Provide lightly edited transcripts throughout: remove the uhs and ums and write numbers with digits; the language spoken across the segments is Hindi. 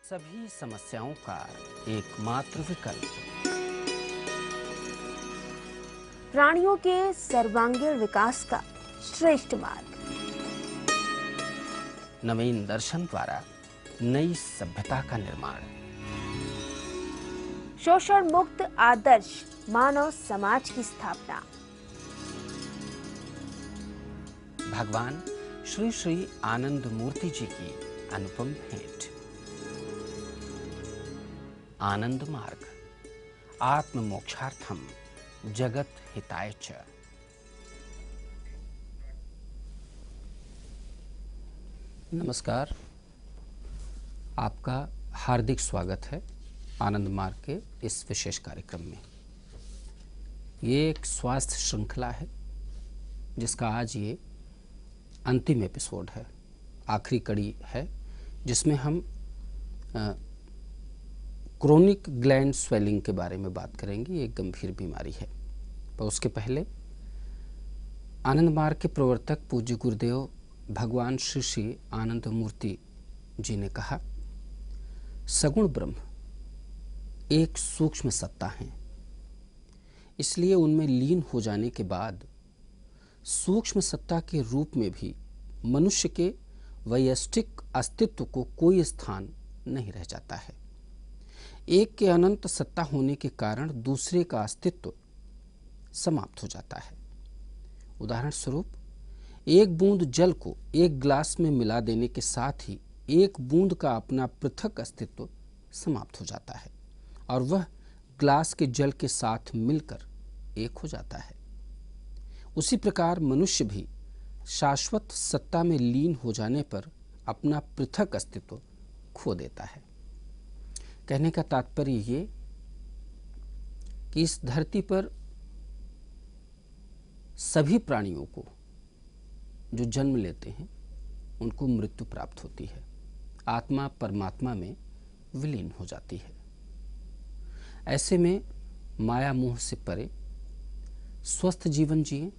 सभी समस्याओं का एकमात्र विकल्प। प्राणियों के सर्वांगीण विकास का श्रेष्ठ मार्ग। नवीन दर्शन द्वारा नई सभ्यता का निर्माण। शोषण मुक्त आदर्श मानव समाज की स्थापना। भगवान श्री श्री आनंद मूर्ति जी की अनुपम भेंट। आनंद मार्ग, आत्म मोक्षार्थम जगत हिताय च। नमस्कार, आपका हार्दिक स्वागत है आनंद मार्ग के इस विशेष कार्यक्रम में। ये एक स्वास्थ्य श्रृंखला है जिसका आज ये अंतिम एपिसोड है, आखिरी कड़ी है, जिसमें हम क्रोनिक ग्लैंड स्वेलिंग के बारे में बात करेंगे। ये एक गंभीर बीमारी है। पर उसके पहले आनंद मार्ग के प्रवर्तक पूज्य गुरुदेव भगवान श्री श्री आनंद मूर्ति जी ने कहा, सगुण ब्रह्म एक सूक्ष्म सत्ता है, इसलिए उनमें लीन हो जाने के बाद सूक्ष्म सत्ता के रूप में भी मनुष्य के वैयक्तिक अस्तित्व को कोई स्थान नहीं रह जाता है। एक के अनंत सत्ता होने के कारण दूसरे का अस्तित्व समाप्त हो जाता है। उदाहरण स्वरूप, एक बूंद जल को एक ग्लास में मिला देने के साथ ही एक बूंद का अपना पृथक अस्तित्व समाप्त हो जाता है और वह ग्लास के जल के साथ मिलकर एक हो जाता है। उसी प्रकार मनुष्य भी शाश्वत सत्ता में लीन हो जाने पर अपना पृथक अस्तित्व खो देता है। कहने का तात्पर्य ये कि इस धरती पर सभी प्राणियों को जो जन्म लेते हैं उनको मृत्यु प्राप्त होती है, आत्मा परमात्मा में विलीन हो जाती है। ऐसे में माया मोह से परे स्वस्थ जीवन जिएं,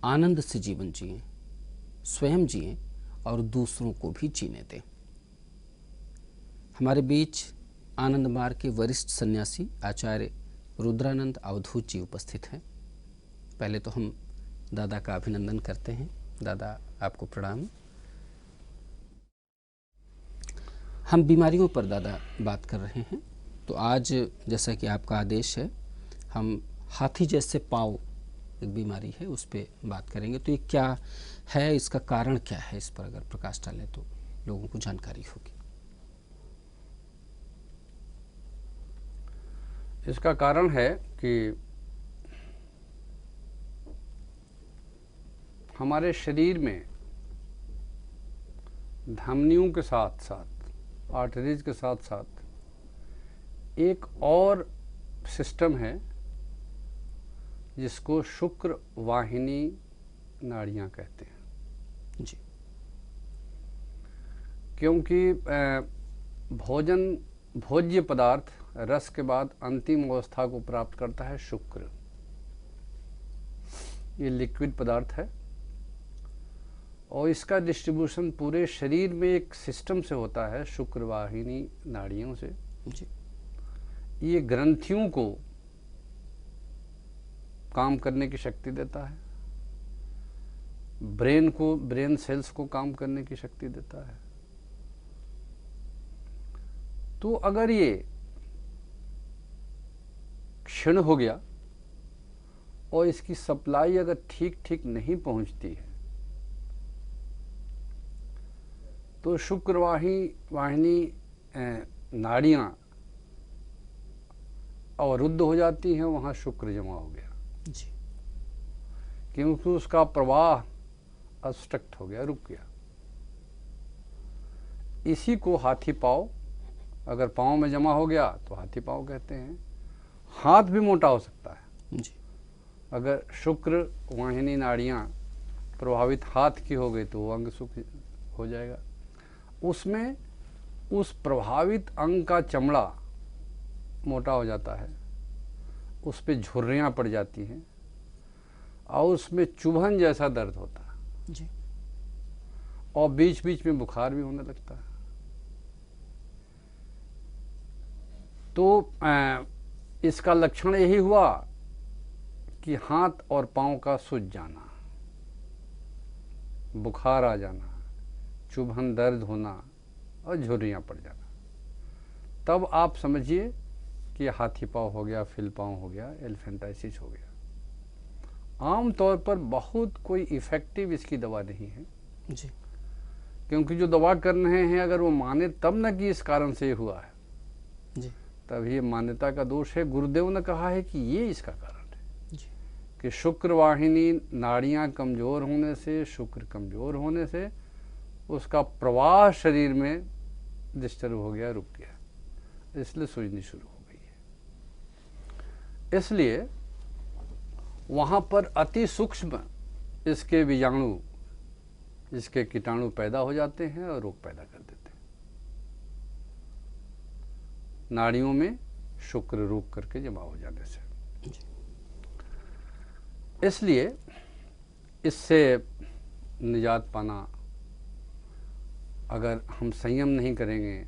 आनंद से जीवन जिएं, स्वयं जिएं और दूसरों को भी जीने दें। हमारे बीच आनंद मार्ग के वरिष्ठ सन्यासी आचार्य रुद्रानंद अवधूत जी उपस्थित हैं। पहले तो हम दादा का अभिनंदन करते हैं। दादा, आपको प्रणाम। हम बीमारियों पर दादा बात कर रहे हैं, तो आज जैसा कि आपका आदेश है, हम हाथी जैसे पाँव एक बीमारी है उस पर बात करेंगे। तो ये क्या है, इसका कारण क्या है, इस पर अगर प्रकाश डालें तो लोगों को जानकारी होगी। इसका कारण है कि हमारे शरीर में धमनियों के साथ साथ, आर्टरीज के साथ साथ एक और सिस्टम है जिसको शुक्र वाहिनी नाड़ियां कहते हैं जी। क्योंकि भोज्य पदार्थ रस के बाद अंतिम अवस्था को प्राप्त करता है शुक्र। ये लिक्विड पदार्थ है और इसका डिस्ट्रीब्यूशन पूरे शरीर में एक सिस्टम से होता है, शुक्र वाहिनी नाड़ियों से जी। ये ग्रंथियों को काम करने की शक्ति देता है, ब्रेन सेल्स को काम करने की शक्ति देता है। तो अगर ये क्षीण हो गया और इसकी सप्लाई अगर ठीक ठीक नहीं पहुंचती है तो शुक्र वाहिनी नाड़ियां अवरुद्ध हो जाती हैं, वहां शुक्र जमा हो गया जी। क्योंकि उसका प्रवाह अब्स्ट्रक्ट हो गया, रुक गया। इसी को हाथी पाँव, अगर पाँव में जमा हो गया तो हाथी पाँव कहते हैं। हाथ भी मोटा हो सकता है जी। अगर शुक्र वाहिनी नाड़ियां प्रभावित हाथ की हो गई तो वो अंग सुख हो जाएगा। उसमें उस प्रभावित अंग का चमड़ा मोटा हो जाता है, उस पे झुर्रियां पड़ जाती हैं और उसमें चुभन जैसा दर्द होता है जी। और बीच बीच में बुखार भी होने लगता है। तो इसका लक्षण यही हुआ कि हाथ और पांव का सूज जाना, बुखार आ जाना, चुभन दर्द होना और झुर्रियाँ पड़ जाना। तब आप समझिए कि हाथी पाँव हो गया, फिल पाँव हो गया, एलिफेंटाइसिस हो गया। आम तौर पर बहुत कोई इफ़ेक्टिव इसकी दवा नहीं है जी। क्योंकि जो दवा कर रहे हैं अगर वो माने तब न कि इस कारण से हुआ है जी। तब ये मान्यता का दोष है। गुरुदेव ने कहा है कि ये इसका कारण है जी। कि शुक्र वाहिनी नाड़ियाँ कमज़ोर होने से, शुक्र कमज़ोर होने से उसका प्रवाह शरीर में डिस्टर्ब हो गया, रुक गया, इसलिए सूजनी शुरू हो गई है। इसलिए वहाँ पर अति सूक्ष्म इसके बीजाणु, इसके कीटाणु पैदा हो जाते हैं और रोग पैदा कर देते हैं। नाड़ियों में शुक्र रोक करके जमा हो जाने से। इसलिए इससे निजात पाना, अगर हम संयम नहीं करेंगे,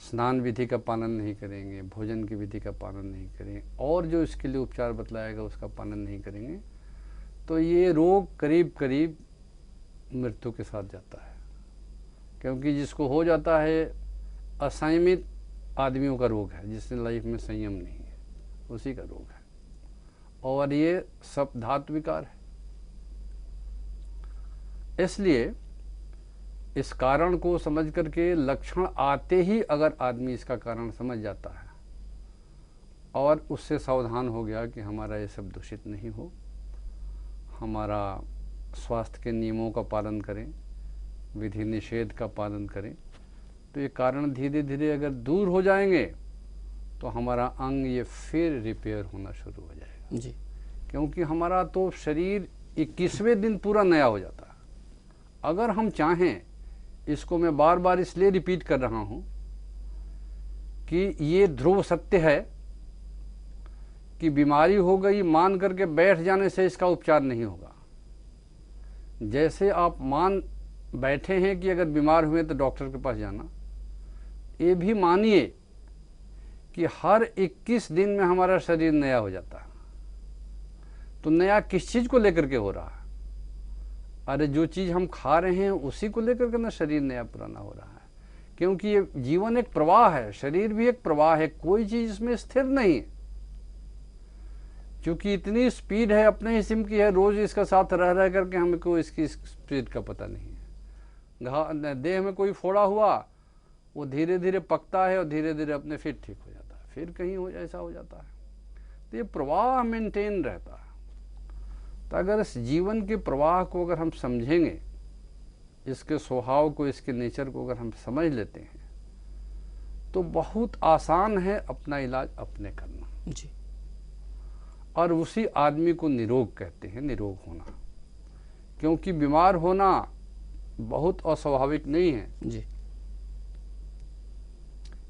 स्नान विधि का पालन नहीं करेंगे, भोजन की विधि का पालन नहीं करेंगे और जो इसके लिए उपचार बतलाएगा उसका पालन नहीं करेंगे, तो ये रोग करीब करीब मृत्यु के साथ जाता है। क्योंकि जिसको हो जाता है असंयमित आदमियों का रोग है, जिसने लाइफ में संयम नहीं है, उसी का रोग है। और ये सब धातु विकार है। इसलिए इस कारण को समझ करके लक्षण आते ही अगर आदमी इसका कारण समझ जाता है और उससे सावधान हो गया कि हमारा ये सब दूषित नहीं हो, हमारा स्वास्थ्य के नियमों का पालन करें, विधि निषेध का पालन करें, तो ये कारण धीरे धीरे अगर दूर हो जाएंगे तो हमारा अंग ये फिर रिपेयर होना शुरू हो जाएगा जी। क्योंकि हमारा तो शरीर 21वें दिन पूरा नया हो जाता है। अगर हम चाहें, इसको मैं बार बार इसलिए रिपीट कर रहा हूं कि ये ध्रुव सत्य है कि बीमारी हो गई मान करके बैठ जाने से इसका उपचार नहीं होगा। जैसे आप मान बैठे हैं कि अगर बीमार हुए तो डॉक्टर के पास जाना, ये भी मानिए कि हर 21 दिन में हमारा शरीर नया हो जाता है। तो नया किस चीज़ को लेकर के हो रहा है? अरे जो चीज़ हम खा रहे हैं उसी को लेकर के ना शरीर नया पुराना हो रहा है। क्योंकि ये जीवन एक प्रवाह है, शरीर भी एक प्रवाह है, कोई चीज़ इसमें स्थिर नहीं है। क्योंकि इतनी स्पीड है, अपने किस्म की है, रोज इसका साथ रह रह करके हमको इसकी स्पीड का पता नहीं है। देह में कोई फोड़ा हुआ, वो धीरे धीरे पकता है और धीरे धीरे अपने फिर ठीक हो जाता है, फिर कहीं हो ऐसा हो जाता है। तो ये प्रवाह मेंटेन रहता है। तो अगर इस जीवन के प्रवाह को अगर हम समझेंगे, इसके स्वभाव को, इसके नेचर को अगर हम समझ लेते हैं, तो बहुत आसान है अपना इलाज अपने करना जी। और उसी आदमी को निरोग कहते हैं, निरोग होना। क्योंकि बीमार होना बहुत अस्वाभाविक नहीं है जी।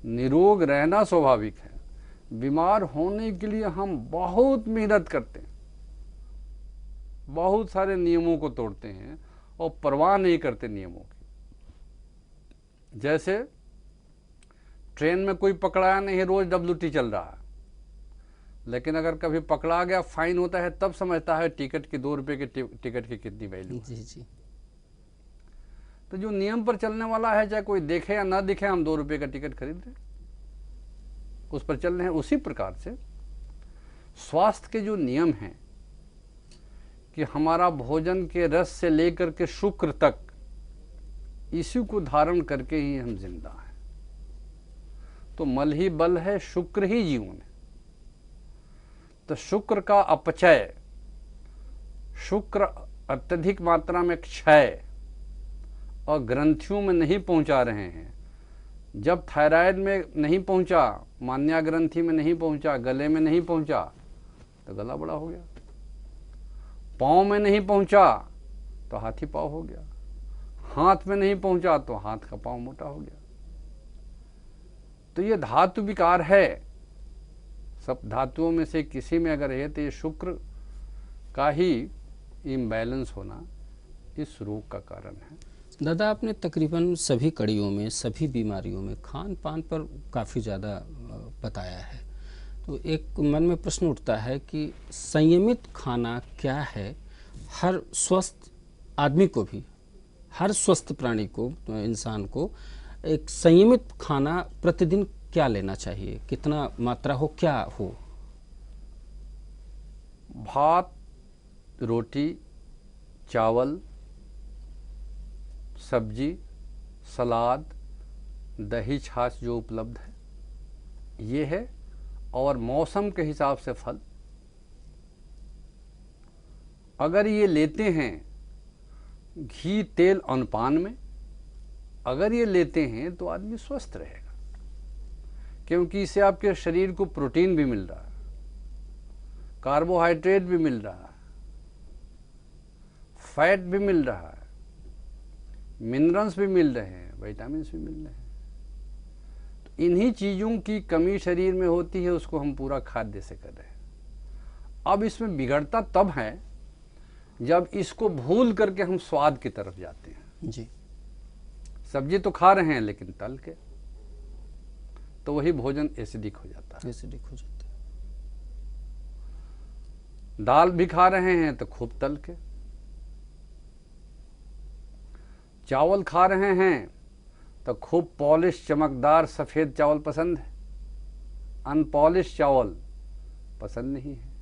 निरोग रहना स्वाभाविक है। बीमार होने के लिए हम बहुत मेहनत करते हैं, बहुत सारे नियमों को तोड़ते हैं और परवाह नहीं करते नियमों की। जैसे ट्रेन में कोई पकड़ाया नहीं है, रोज WT चल रहा है, लेकिन अगर कभी पकड़ा गया, फाइन होता है, तब समझता है टिकट की 2 रुपये की टिकट की कितनी वैल्यू है। जी जी। तो जो नियम पर चलने वाला है, चाहे कोई देखे या ना दिखे, हम 2 रुपये का टिकट खरीद रहे, उस पर चल रहे हैं। उसी प्रकार से स्वास्थ्य के जो नियम हैं कि हमारा भोजन के रस से लेकर के शुक्र तक, इसी को धारण करके ही हम जिंदा हैं। तो मल ही बल है, शुक्र ही जीवन है। तो शुक्र का अपचय, शुक्र अत्यधिक मात्रा में क्षय और ग्रंथियों में नहीं पहुंचा रहे हैं। जब थायराइड में नहीं पहुंचा, मान्या ग्रंथि में नहीं पहुंचा, गले में नहीं पहुंचा, तो गला बड़ा हो गया। पाँव में नहीं पहुंचा तो हाथी पाँव हो गया। हाथ में नहीं पहुंचा तो हाथ का पाँव मोटा हो गया। तो ये धातु विकार है। सब धातुओं में से किसी में अगर है तो ये शुक्र का ही इम्बैलेंस होना इस रोग का कारण है। दादा, आपने तकरीबन सभी कड़ियों में, सभी बीमारियों में खान पान पर काफ़ी ज़्यादा बताया है। तो एक मन में प्रश्न उठता है कि संयमित खाना क्या है? हर स्वस्थ आदमी को भी, हर स्वस्थ प्राणी को, इंसान को एक संयमित खाना प्रतिदिन क्या लेना चाहिए? कितना मात्रा हो, क्या हो? भात, रोटी, चावल, सब्जी, सलाद, दही, छाछ जो उपलब्ध है ये है, और मौसम के हिसाब से फल। अगर ये लेते हैं घी तेल अन्नपान में, अगर ये लेते हैं तो आदमी स्वस्थ रहेगा, क्योंकि इससे आपके शरीर को प्रोटीन भी मिल रहा है, कार्बोहाइड्रेट भी मिल रहा है, फैट भी मिल रहा है, मिनरल्स भी मिल रहे हैं, विटामिन्स भी मिल रहे हैं। तो इन्हीं चीज़ों की कमी शरीर में होती है, उसको हम पूरा खाद्य से कर रहे हैं। अब इसमें बिगड़ता तब है जब इसको भूल करके हम स्वाद की तरफ जाते हैं। जी। सब्जी तो खा रहे हैं लेकिन तल के, तो वही भोजन एसिडिक हो जाता है। एसिडिक हो जाता है। दाल भी खा रहे हैं तो खूब तल के, चावल खा रहे हैं तो खूब पॉलिश चमकदार सफ़ेद चावल पसंद है, अनपॉलिश चावल पसंद नहीं है।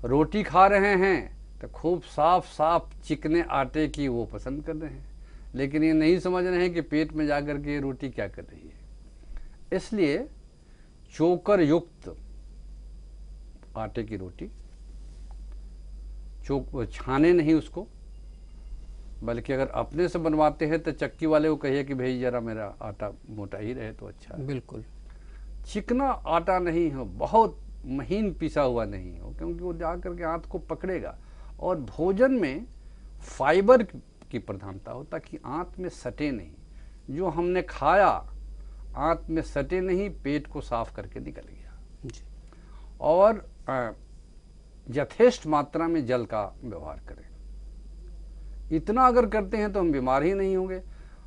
रोटी खा रहे हैं तो खूब साफ साफ चिकने आटे की वो पसंद कर रहे हैं, लेकिन ये नहीं समझ रहे हैं कि पेट में जाकर के ये रोटी क्या कर रही है। इसलिए चोकर युक्त आटे की रोटी, छाने नहीं उसको, बल्कि अगर अपने से बनवाते हैं तो चक्की वाले को कहिए कि भाई जरा मेरा आटा मोटा ही रहे तो अच्छा है। बिल्कुल। चिकना आटा नहीं हो, बहुत महीन पिसा हुआ नहीं हो, क्योंकि वो जाकर के आंत को पकड़ेगा। और भोजन में फाइबर की प्रधानता हो ताकि आंत में सटे नहीं। जो हमने खाया आंत में सटे नहीं, पेट को साफ करके निकल गया। जी। और यथेष्ट मात्रा में जल का व्यवहार करें। इतना अगर करते हैं तो हम बीमार ही नहीं होंगे।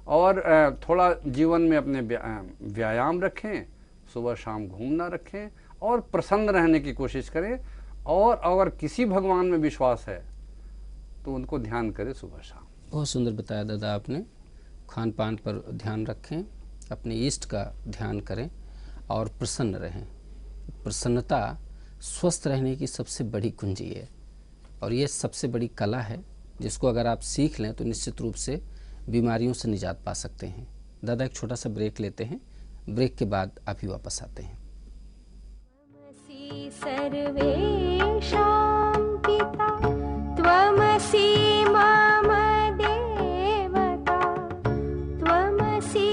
और थोड़ा जीवन में अपने व्यायाम रखें, सुबह शाम घूमना रखें और प्रसन्न रहने की कोशिश करें। और अगर किसी भगवान में विश्वास है तो उनको ध्यान करें सुबह शाम। बहुत सुंदर बताया दादा आपने। खान पान पर ध्यान रखें, अपने इष्ट का ध्यान करें और प्रसन्न रहें। प्रसन्नता स्वस्थ रहने की सबसे बड़ी कुंजी है, और ये सबसे बड़ी कला है जिसको अगर आप सीख लें तो निश्चित रूप से बीमारियों से निजात पा सकते हैं। दादा एक छोटा सा ब्रेक लेते हैं, ब्रेक के बाद आप ही वापस आते हैं। सर्वेषां पिता त्वमसि मम देवता त्वमसि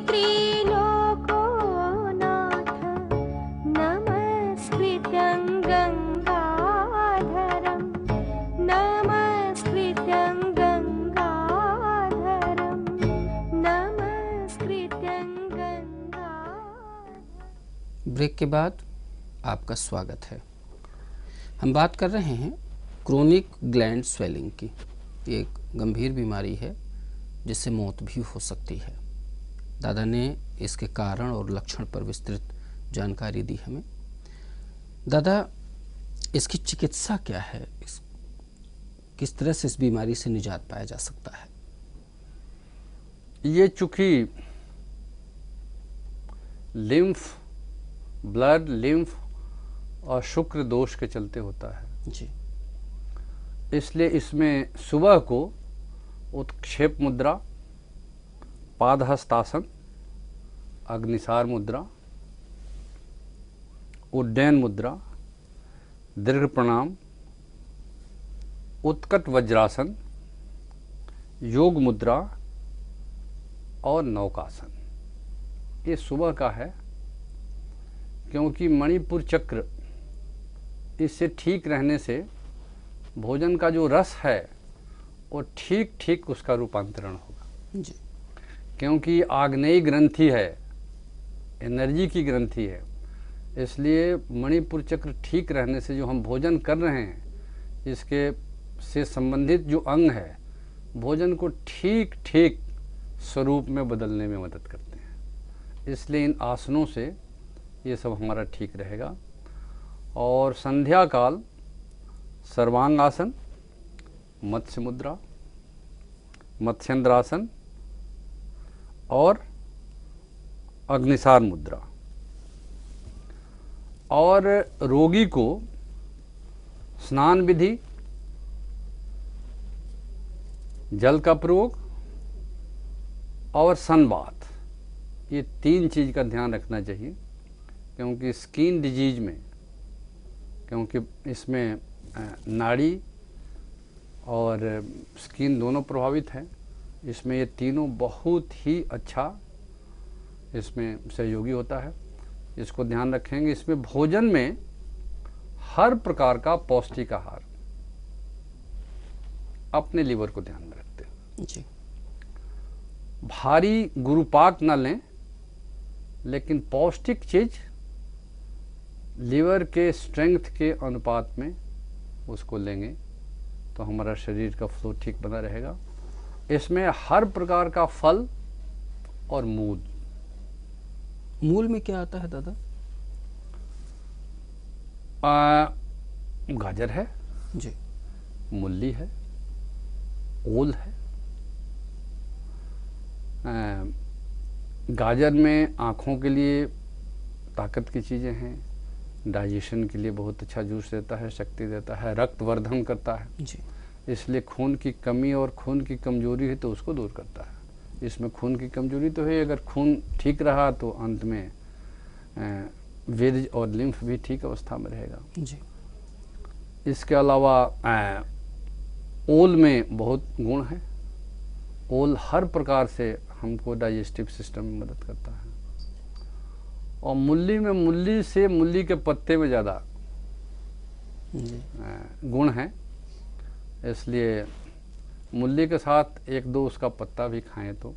त्रिलोकनाथ नमस्कृत्यं गंगाधरं नमस्कृत्यं गंगाधरं नमस्कृत्यं ब्रेक के बाद आपका स्वागत है। हम बात कर रहे हैं क्रोनिक ग्लैंड स्वेलिंग की। ये एक गंभीर बीमारी है जिससे मौत भी हो सकती है। दादा ने इसके कारण और लक्षण पर विस्तृत जानकारी दी हमें। दादा, इसकी चिकित्सा क्या है? किस तरह से इस बीमारी से निजात पाया जा सकता है? ये चूँकि ब्लड लिम्फ और शुक्र दोष के चलते होता है जी। इसलिए इसमें सुबह को उत्क्षेप मुद्रा, पादहस्तासन, अग्निसार मुद्रा, उड्डयन मुद्रा, दीर्घ प्रणाम, उत्कट वज्रासन, योग मुद्रा और नौकासन, ये सुबह का है। क्योंकि मणिपुर चक्र, इससे ठीक रहने से भोजन का जो रस है वो ठीक ठीक उसका रूपांतरण होगा जी। क्योंकि आग्नेय ग्रंथि है, एनर्जी की ग्रंथि है। इसलिए मणिपुर चक्र ठीक रहने से जो हम भोजन कर रहे हैं, इसके से संबंधित जो अंग है, भोजन को ठीक ठीक स्वरूप में बदलने में मदद करते हैं। इसलिए इन आसनों से ये सब हमारा ठीक रहेगा। और संध्या काल सर्वांग आसन, मत्स्य मुद्रा, मत्स्येंद्रासन और अग्निसार मुद्रा। और रोगी को स्नान विधि, जल का प्रयोग और सनबाथ, ये 3 चीज़ का ध्यान रखना चाहिए। क्योंकि स्किन डिजीज में, क्योंकि इसमें नाड़ी और स्किन दोनों प्रभावित हैं, इसमें ये तीनों बहुत ही अच्छा इसमें सहयोगी होता है। इसको ध्यान रखेंगे। इसमें भोजन में हर प्रकार का पौष्टिक आहार, अपने लीवर को ध्यान में रखते हैं जी। भारी गुरुपाक न लें, लेकिन पौष्टिक चीज लीवर के स्ट्रेंथ के अनुपात में उसको लेंगे तो हमारा शरीर का फ्लो ठीक बना रहेगा। इसमें हर प्रकार का फल और मूल। मूल में क्या आता है दादा? गाजर है जी। मूली है, ओल है। गाजर में आँखों के लिए ताकत की चीज़ें हैं, डाइजेशन के लिए बहुत अच्छा जूस देता है, शक्ति देता है, रक्त वर्धन करता है जी। इसलिए खून की कमी और खून की कमजोरी है तो उसको दूर करता है। इसमें खून की कमजोरी तो है, अगर खून ठीक रहा तो अंत में वेज और लिम्फ भी ठीक अवस्था में रहेगा जी। इसके अलावा ओल में बहुत गुण है। ओल हर प्रकार से हमको डाइजेस्टिव सिस्टम में मदद करता है। और मूली में, मूली के पत्ते में ज़्यादा गुण है, इसलिए मूली के साथ 1-2 उसका पत्ता भी खाएं तो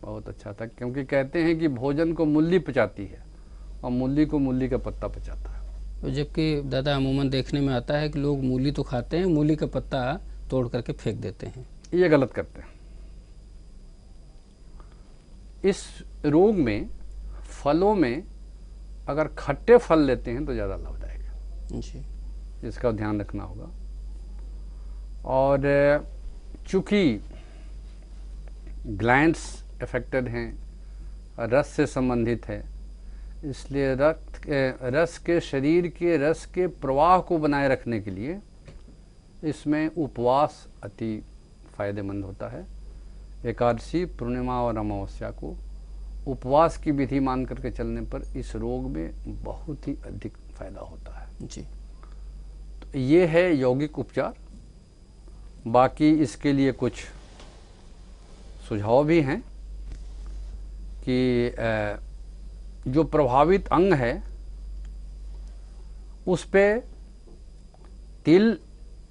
बहुत अच्छा था। क्योंकि कहते हैं कि भोजन को मूली पचाती है और मूली को मूली का पत्ता पचाता है। तो जबकि दादा अमूमन देखने में आता है कि लोग मूली तो खाते हैं, मूली का पत्ता तोड़ करके फेंक देते हैं। ये गलत करते हैं। इस रोग में फलों में अगर खट्टे फल लेते हैं तो ज़्यादा लाभदायक है जी। इसका ध्यान रखना होगा। और चूँकि ग्लैंड्स अफेक्टेड हैं, रस से संबंधित है, इसलिए रस के शरीर के रस के प्रवाह को बनाए रखने के लिए इसमें उपवास अति फायदेमंद होता है। एकादशी, पूर्णिमा और अमावस्या को उपवास की विधि मान करके चलने पर इस रोग में बहुत ही अधिक फायदा होता है जी। तो ये है यौगिक उपचार। बाकी इसके लिए कुछ सुझाव भी हैं कि जो प्रभावित अंग है उस पे तिल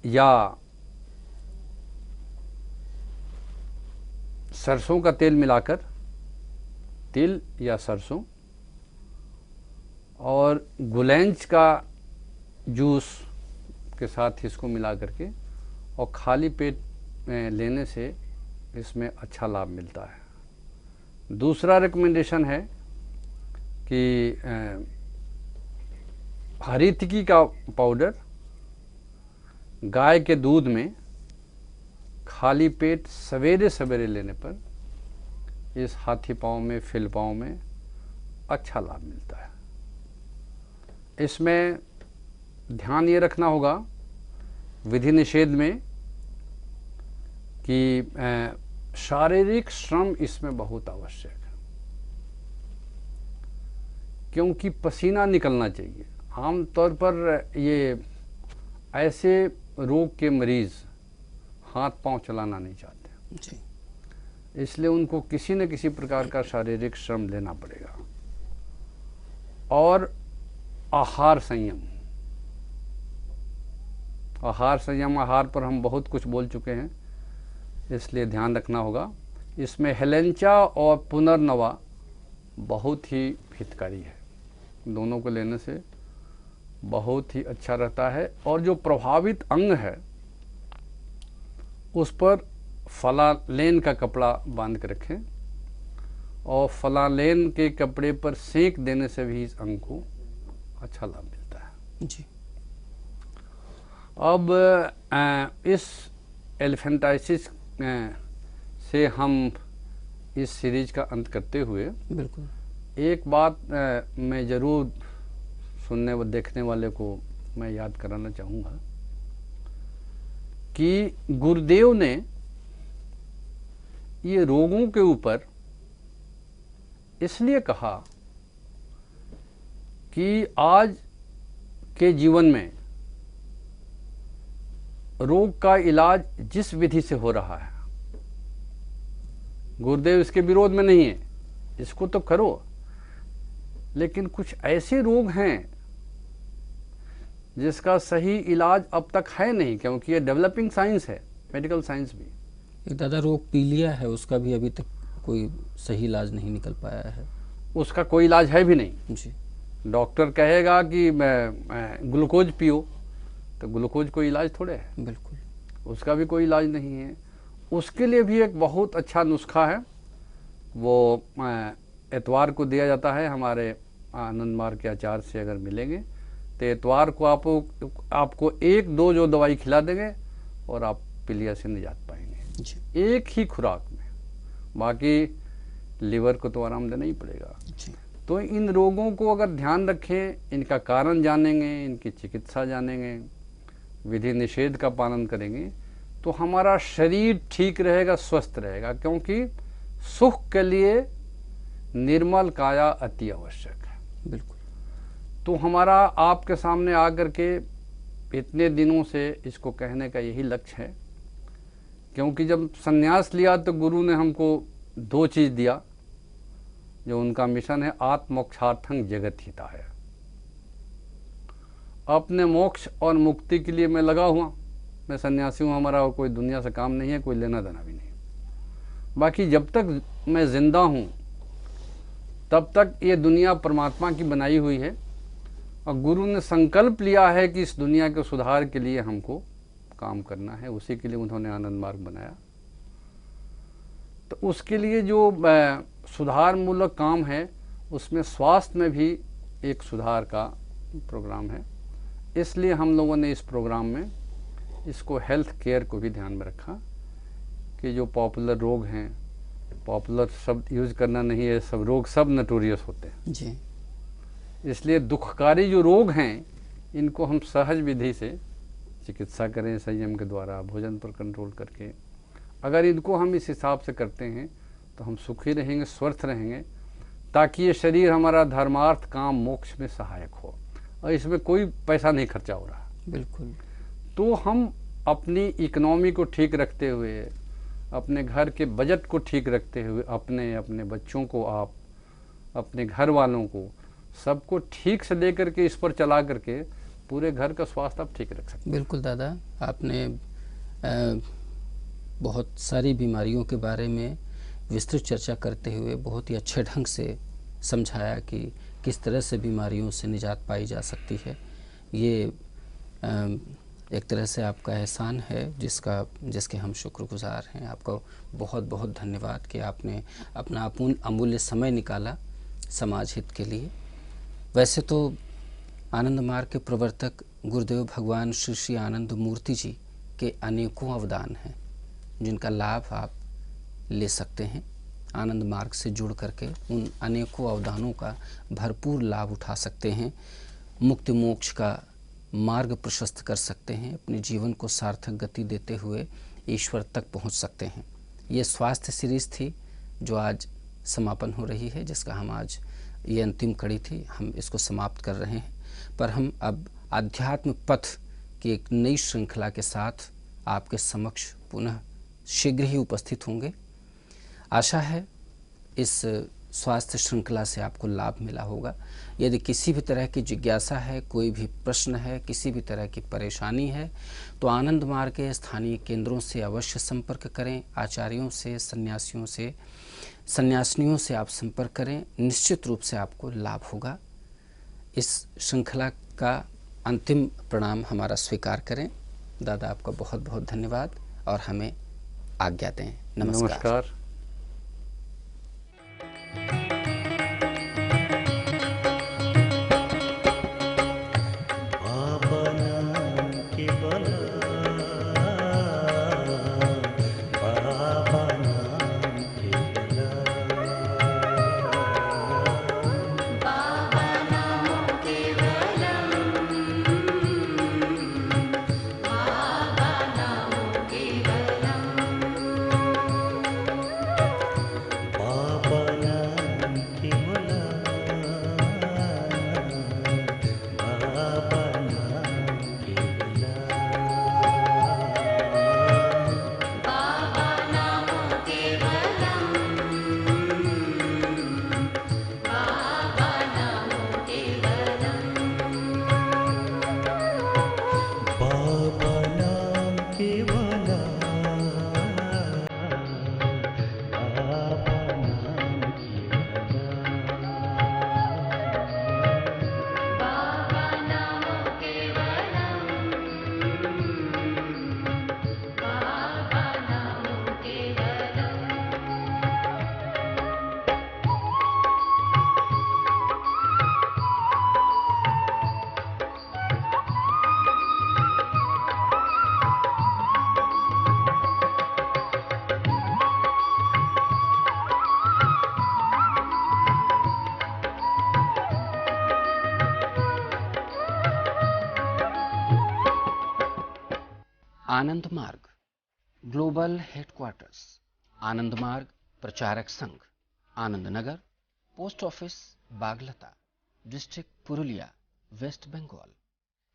या सरसों का तेल मिलाकर, तिल या सरसों और गुलेंच का जूस के साथ इसको मिला करके और खाली पेट में लेने से इसमें अच्छा लाभ मिलता है। दूसरा रिकमेंडेशन है कि हरी तिकी का पाउडर गाय के दूध में खाली पेट सवेरे सवेरे लेने पर इस हाथी पांव में, फिल पांव में अच्छा लाभ मिलता है। इसमें ध्यान ये रखना होगा विधि निषेध में कि शारीरिक श्रम इसमें बहुत आवश्यक है, क्योंकि पसीना निकलना चाहिए। आमतौर पर ये ऐसे रोग के मरीज हाथ पांव चलाना नहीं चाहते जी। इसलिए उनको किसी न किसी प्रकार का शारीरिक श्रम लेना पड़ेगा। और आहार संयम, आहार पर हम बहुत कुछ बोल चुके हैं, इसलिए ध्यान रखना होगा। इसमें हेलेंचा और पुनर्नवा बहुत ही हितकारी है, दोनों को लेने से बहुत ही अच्छा रहता है। और जो प्रभावित अंग है उस पर फलालेन का कपड़ा बांध के रखें और फलालेन के कपड़े पर सेंक देने से भी इस अंग को अच्छा लाभ मिलता है जी। अब इस एलिफेंटाइसिस से हम इस सीरीज का अंत करते हुए बिल्कुल एक बात मैं ज़रूर सुनने व देखने वाले को मैं याद कराना चाहूँगा कि गुरुदेव ने ये रोगों के ऊपर इसलिए कहा कि आज के जीवन में रोग का इलाज जिस विधि से हो रहा है, गुरुदेव इसके विरोध में नहीं है, इसको तो करो, लेकिन कुछ ऐसे रोग हैं जिसका सही इलाज अब तक है नहीं, क्योंकि ये डेवलपिंग साइंस है, मेडिकल साइंस भी। एक दादा रोग पीलिया है, उसका भी अभी तक कोई सही इलाज नहीं निकल पाया है। उसका कोई इलाज है भी नहीं जी। डॉक्टर कहेगा कि ग्लूकोज पियो, तो ग्लूकोज कोई इलाज थोड़े है, बिल्कुल उसका भी कोई इलाज नहीं है। उसके लिए भी एक बहुत अच्छा नुस्खा है, वो एतवार को दिया जाता है। हमारे आनंद मार्ग के आचार्य से अगर मिलेंगे तो एतवार को आपको एक दो जो दवाई खिला देंगे और आप पीलिया से निजात पाएंगे जी। एक ही खुराक में। बाकी लीवर को तो आराम देना ही पड़ेगा। जी। तो इन रोगों को अगर ध्यान रखें, इनका कारण जानेंगे, इनकी चिकित्सा जानेंगे, विधि निषेध का पालन करेंगे, तो हमारा शरीर ठीक रहेगा, स्वस्थ रहेगा। क्योंकि सुख के लिए निर्मल काया अति आवश्यक है। बिल्कुल। तो हमारा आपके सामने आकर के इतने दिनों से इसको कहने का यही लक्ष्य है, क्योंकि जब संन्यास लिया तो गुरु ने हमको दो चीज़ दिया, जो उनका मिशन है आत्मोक्षार्थं जगत हिताय। अपने मोक्ष और मुक्ति के लिए मैं लगा हुआ, मैं सन्यासी हूँ, हमारा और कोई दुनिया से काम नहीं है, कोई लेना देना भी नहीं। बाकी जब तक मैं जिंदा हूँ तब तक ये दुनिया परमात्मा की बनाई हुई है, और गुरु ने संकल्प लिया है कि इस दुनिया के सुधार के लिए हमको काम करना है। उसी के लिए उन्होंने आनंद मार्ग बनाया। तो उसके लिए जो सुधार मूलक काम है, उसमें स्वास्थ्य में भी एक सुधार का प्रोग्राम है। इसलिए हम लोगों ने इस प्रोग्राम में इसको हेल्थ केयर को भी ध्यान में रखा कि जो पॉपुलर रोग हैं, पॉपुलर शब्द यूज करना नहीं है, सब रोग सब नटोरियस होते हैं जी। इसलिए दुखकारी जो रोग हैं इनको हम सहज विधि से चिकित्सा करें, संयम के द्वारा, भोजन पर कंट्रोल करके। अगर इनको हम इस हिसाब से करते हैं तो हम सुखी रहेंगे, स्वस्थ रहेंगे, ताकि ये शरीर हमारा धर्मार्थ काम मोक्ष में सहायक हो, और इसमें कोई पैसा नहीं खर्चा हो रहा। बिल्कुल। तो हम अपनी इकोनॉमी को ठीक रखते हुए, अपने घर के बजट को ठीक रखते हुए, अपने बच्चों को, आप अपने घर वालों को, सबको ठीक से लेकर के इस पर चला करके पूरे घर का स्वास्थ्य आप ठीक रख सकते हैं। बिल्कुल दादा, आपने बहुत सारी बीमारियों के बारे में विस्तृत चर्चा करते हुए बहुत ही अच्छे ढंग से समझाया कि किस तरह से बीमारियों से निजात पाई जा सकती है, ये एक तरह से आपका एहसान है जिसके हम शुक्रगुजार हैं। आपका बहुत बहुत धन्यवाद कि आपने अपना अमूल्य समय निकाला समाज हित के लिए। वैसे तो आनंद मार्ग के प्रवर्तक गुरुदेव भगवान श्री श्री आनंद मूर्ति जी के अनेकों अवदान हैं जिनका लाभ आप ले सकते हैं। आनंद मार्ग से जुड़ करके उन अनेकों अवदानों का भरपूर लाभ उठा सकते हैं, मुक्ति मोक्ष का मार्ग प्रशस्त कर सकते हैं, अपने जीवन को सार्थक गति देते हुए ईश्वर तक पहुंच सकते हैं। ये स्वास्थ्य सीरीज थी जो आज समापन हो रही है, जिसका हम आज ये अंतिम कड़ी थी, हम इसको समाप्त कर रहे हैं। पर हम अब आध्यात्म पथ की एक नई श्रृंखला के साथ आपके समक्ष पुनः शीघ्र ही उपस्थित होंगे। आशा है इस स्वास्थ्य श्रृंखला से आपको लाभ मिला होगा। यदि किसी भी तरह की जिज्ञासा है, कोई भी प्रश्न है, किसी भी तरह की परेशानी है, तो आनंद मार्ग के स्थानीय केंद्रों से अवश्य संपर्क करें। आचार्यों से, सन्यासियों से, सन्यासिनियों से आप संपर्क करें, निश्चित रूप से आपको लाभ होगा। इस श्रृंखला का अंतिम प्रणाम हमारा स्वीकार करें। दादा, आपका बहुत बहुत धन्यवाद और हमें आज्ञा दें। नमस्कार। आनंद मार्ग global headquarters, Anand Marga Pracharaka Samgha, Ananda Nagar, post office Baghlata, district Purulia, west Bengal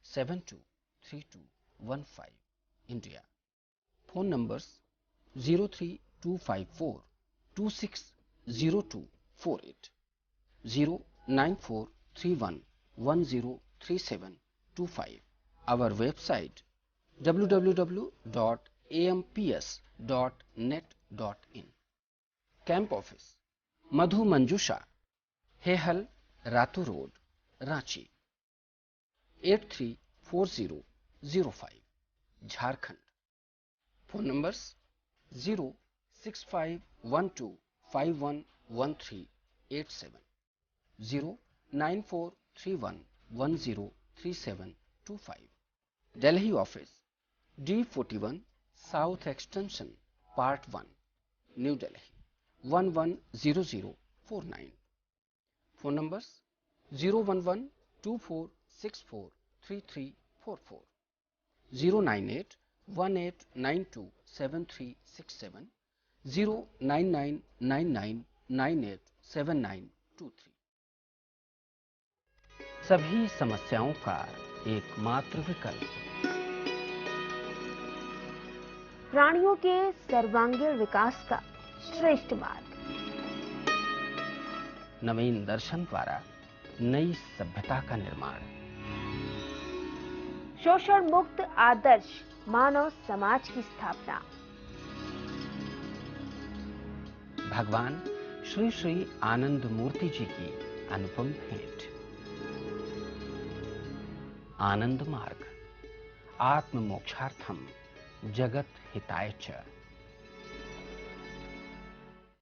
723215, India. Phone numbers 03254260248, 09431103725. Our website www.amps.net.in. Camp office Madhu Manjusha, Hehal, Ratu road, Ranchi 834005, Jharkhand. Phone numbers 06512511387, 09431103725. Delhi office D41 South Extension Part 1, New Delhi 110049. Phone numbers 01124643344, 09818927367, 09999987923. सभी समस्याओं का एकमात्र विकल्प, प्राणियों के सर्वांगीण विकास का श्रेष्ठ मार्ग, नवीन दर्शन द्वारा नई सभ्यता का निर्माण, शोषण मुक्त आदर्श मानव समाज की स्थापना। भगवान श्री श्री आनंद मूर्ति जी की अनुपम भेंट। आनंद मार्ग, आत्म मोक्षार्थम जगत हिताय च।